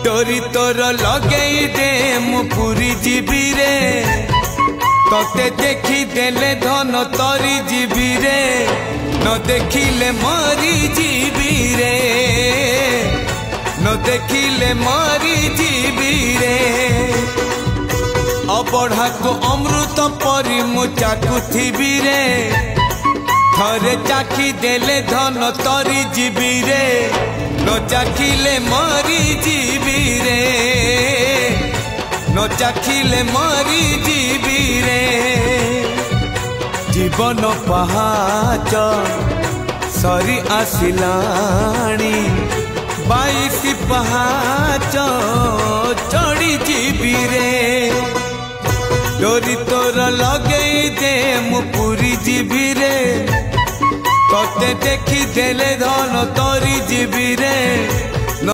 डोरी तोर लगे दे मु पूरी जीवी रे तोते देखी देले धन तोरी जीवी रे न देखिले मरी जीवी रे न देखिले मरी जीवी रे अबढ़ा को अमृत परी मु चाकुथिबी रे थरे चाखी देले धन तोरी जीवी रे न चाखिले मरी जीवी रे न चाखिले मरी जीवी रे जीवन पहाच सरी आसिलाणी 22 पहाच चढ़ी जीवी रे डोरी तोर लगे दे मु पूरी जीवी रे तोते देखी देले धन तोरी जीवी रे